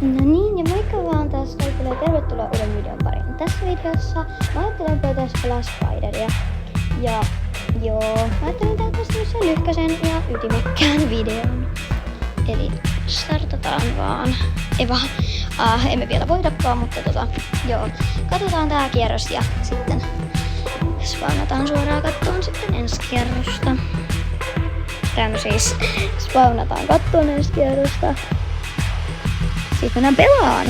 No niin, ja moikka vaan taas kaikille, tervetuloa uuden videon pariin. Tässä videossa mä ajattelin pelata pelaa Spideria. Ja mä ajattelin tehdä tästä lyhkäsen ja ytimekkään videon. Eli startataan vaan. Emme vielä voidakaan, mutta katsotaan tää kierros ja sitten spawnataan suoraan kattoon sitten ensi kierrosta. Spawnataan kattoon ensi kierrosta. Sitten mennään pelaan.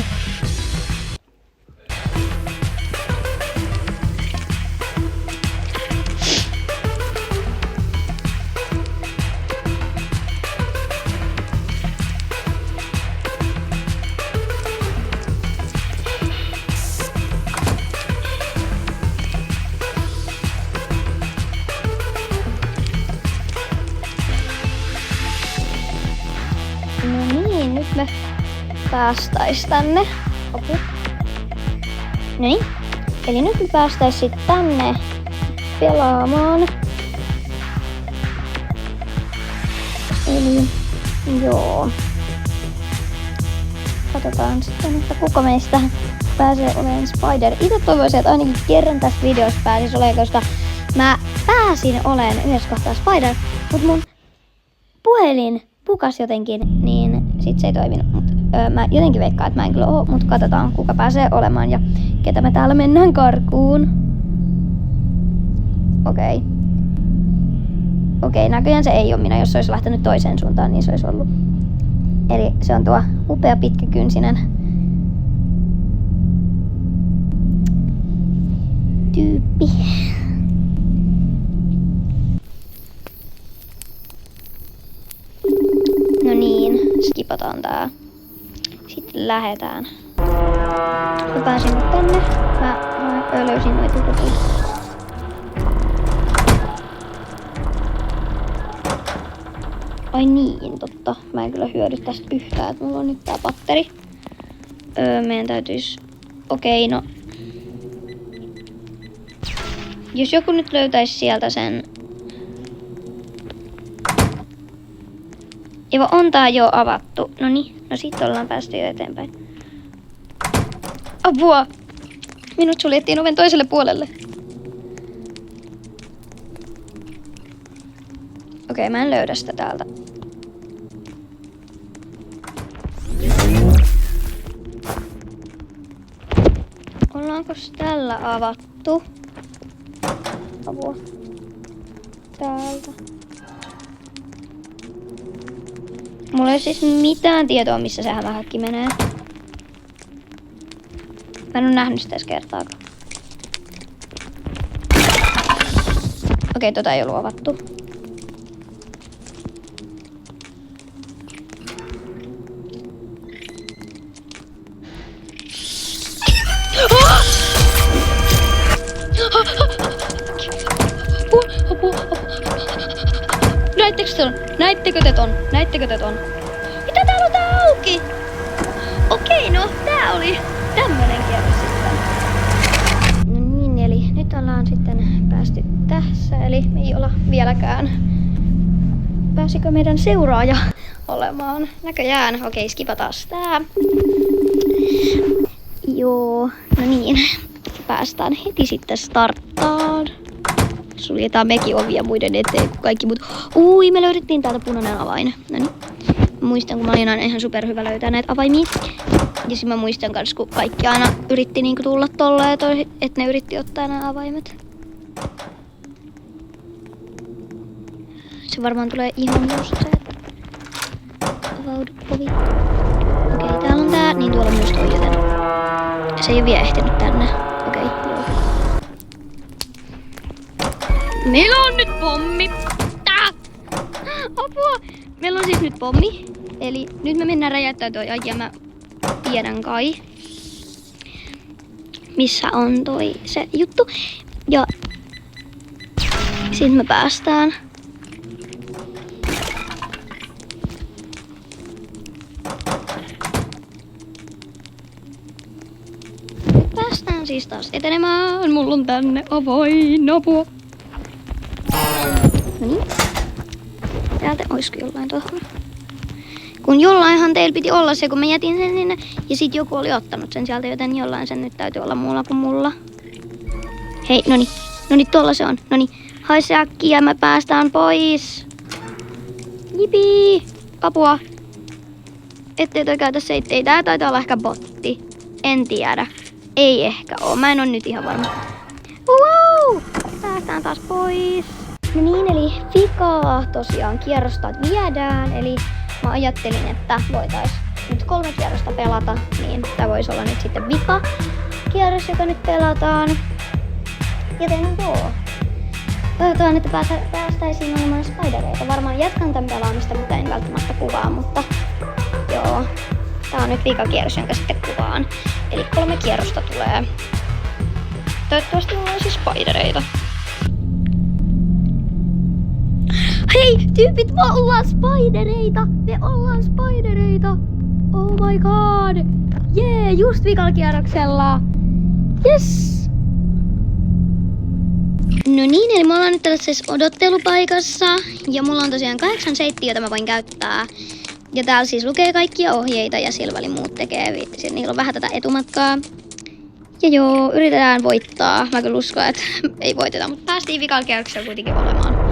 No niin, nyt me päästäis tänne. Noniin. Eli nyt me päästäis sit tänne pelaamaan. Eli katsotaan sitten, että kuka meistä pääsee olemaan Spider. Itse toivoisin, että ainakin kerran tästä videosta pääsis olemaan, koska mä pääsin olemaan yhdessä kohtaa Spider, mut mun puhelin pukas jotenkin, niin sit se ei toiminut. Mä jotenkin veikkaan, että mä en kyllä oo, mutta katsotaan kuka pääsee olemaan ja ketä me täällä mennään karkuun. Okei, näköjään se ei oo minä. Jos se olisi lähtenyt toiseen suuntaan, niin se olisi ollut. Eli se on tuo upea pitkäkynsinen tyyppi. No niin, skipataan tää. Sitten lähetään. Mä pääsin nyt tänne. Mä löysin noita kotiin. Ai niin, totta. Mä en kyllä hyödy tästä yhtään, että mulla on nyt tää patteri. Meidän täytyis... no. Jos joku nyt löytäis sieltä sen... on tää jo avattu. Noniin, no sit ollaan päästy jo eteenpäin. Apua! Minut suljettiin oven toiselle puolelle. Okei, mä en löydä sitä täältä. Ollaanko tällä avattu? Apua. Täältä. Mulla ei ole siis mitään tietoa, missä se hämähäkki menee. Mä en oo nähnyt sitä edes kertaakaan. Okei, tota ei ollut avattu. Näittekö te ton? Mitä täällä on tää auki? Okei, no tää oli tämmönen kierros sitten. No niin, eli nyt ollaan sitten päästy tässä, eli me ei olla vieläkään. Pääsikö meidän seuraaja olemaan? Näköjään. Okei, skipataan tää. No niin. Päästään heti sitten starttaan. Suljetaan mekin ovia muiden eteen kuin kaikki muut. Me löydettiin täältä punainen avain. Noniin. Muistan, kun mä olin aina ihan superhyvä löytää näitä avaimia. Ja sitten mä muistan kans, kun kaikki aina yritti niinku tulla tolleen, että ne yritti ottaa nämä avaimet. Se varmaan tulee ihan just se, että avaudu ovi. Okei, täällä on tää, niin tuolla on myös toi, joten se ei ole vielä ehtinyt tänne. Okei, joo. Meillä on nyt pommi! Apua! Meillä on siis nyt pommi. Eli nyt me mennään räjäyttää toi ja mä tiedän kai, missä on toi se juttu. Ja sit me päästään. Päästään siis taas etenemään. Mulla on tänne avain, apua. Noniin. Täältä olisiko jollain tuohon. Kun jollainhan teillä piti olla se, kun mä jätin sen sinne ja sit joku oli ottanut sen sieltä, joten jollain sen nyt täytyy olla muulla kuin mulla. Hei, noni, tuolla se on. Noni, haise äkkiä, me päästään pois. Jipii, apua. Ettei toi käytä se, ei tää taitaa olla ehkä botti. En tiedä. Ei ehkä oo, mä en oo nyt ihan varma. Wow! Päästään taas pois. No niin, eli vikaa tosiaan kierrosta viedään. Eli mä ajattelin, että voitais nyt 3 kierrosta pelata. Niin tää voisi olla nyt sitten vika kierros, joka nyt pelataan. Joten joo. Toivotaan, että päästäisiin olemaan spidereita. Varmaan jatkan tämän pelaamista, mutta en välttämättä kuvaa, mutta joo. Tää on nyt vikakierros, jonka sitten kuvaan. Eli 3 kierrosta tulee. Toivottavasti mulla olisi spidereita. Hei, tyypit, me ollaan spidereita! Me ollaan spidereita! Oh my god! Jee, just vikalla kierroksella! Yes! No niin, eli me ollaan nyt tällaisessa odottelupaikassa. Ja mulla on tosiaan 8 seittiä, jota mä voin käyttää. Ja täällä siis lukee kaikkia ohjeita ja sillä väliin muut tekee. Niillä on vähän tätä etumatkaa. Ja joo, yritetään voittaa. Mä kyllä uskon, että ei voiteta, mutta päästiin vikalla kierroksella kuitenkin olemaan.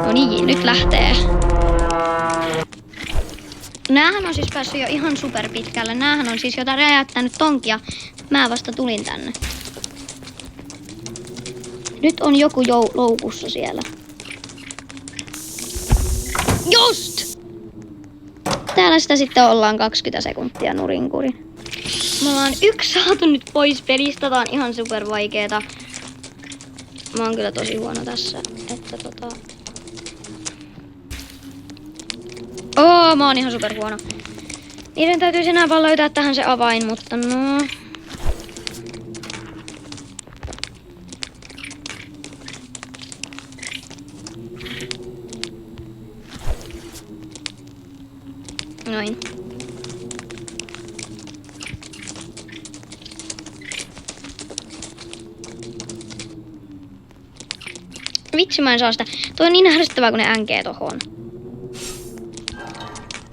No niin, nyt lähtee. Näähän on siis päässyt jo ihan super pitkälle. Näähän on siis jotain räjäyttänyt tonkia. Mä vasta tulin tänne. Nyt on joku loukussa siellä. Just! Täällä sitä sitten ollaan 20 sekuntia nurinkurin. Me ollaan 1 saatu nyt pois pelistä. Tää on ihan super vaikeeta. Mä oon kyllä tosi huono tässä. Että mä oon ihan super huono. Niiden täytyisi enää vaan löytää tähän se avain, mutta no. Noin. Vitsi, mä en saa sitä. Toi on niin ärsyttävää, kun ne änkee tohon.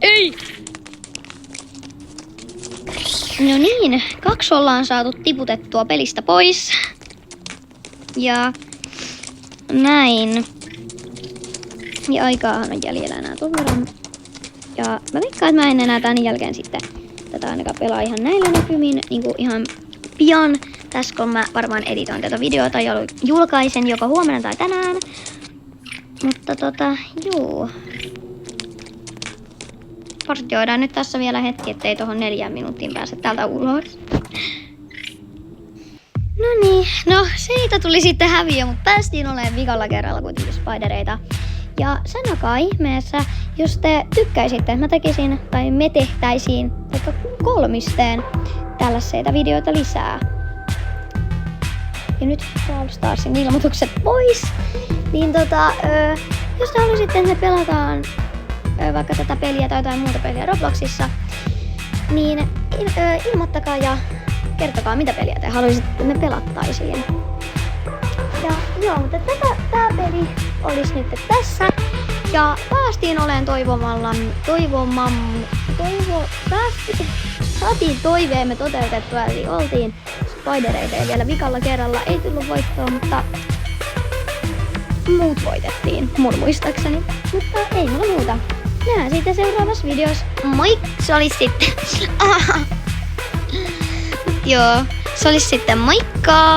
Ei! No niin, 2 ollaan saatu tiputettua pelistä pois. Ja näin. Ja aikaahan on jäljellä enää tuon verran. Ja mä veikkaan, että mä en enää tän jälkeen sitten tätä ainakaan pelaa ihan näillä näkymin, niinku ihan pian. Tässä kun mä varmaan editoin tätä videota ja julkaisen joko huomenna tai tänään. Mutta juu. Partioidaan nyt tässä vielä hetki, ettei tohon 4 minuuttiin pääse täältä ulos. No niin, no siitä tuli sitten häviö, mutta päästiin olemaan vikalla kerralla kuitenkin spidereita. Ja sanokaa ihmeessä, jos te tykkäisitte, että mä tekisin tai me tehtäisiin vaikka 3 tällaisia videoita lisää. Ja nyt Brawl Starsin ilmoitukset pois. Niin jos te haluaisitte, että me pelataan vaikka tätä peliä tai jotain muuta peliä Robloxissa, niin ilmoittakaa ja kertokaa, mitä peliä te haluaisitte, että me pelattaisiin. Ja joo, mutta tää peli olisi nyt tässä. Ja päästiin oleen saatiin toiveemme toteutettua, eli oltiin spidereita ja vielä vikalla kerralla ei tullut voittoa, mutta muut voitettiin, mun muistaakseni. Mutta ei mulla muuta. Nähdään sitten seuraavassa videossa. Moi! Se olisi sitten... Joo, se olisi sitten moikka!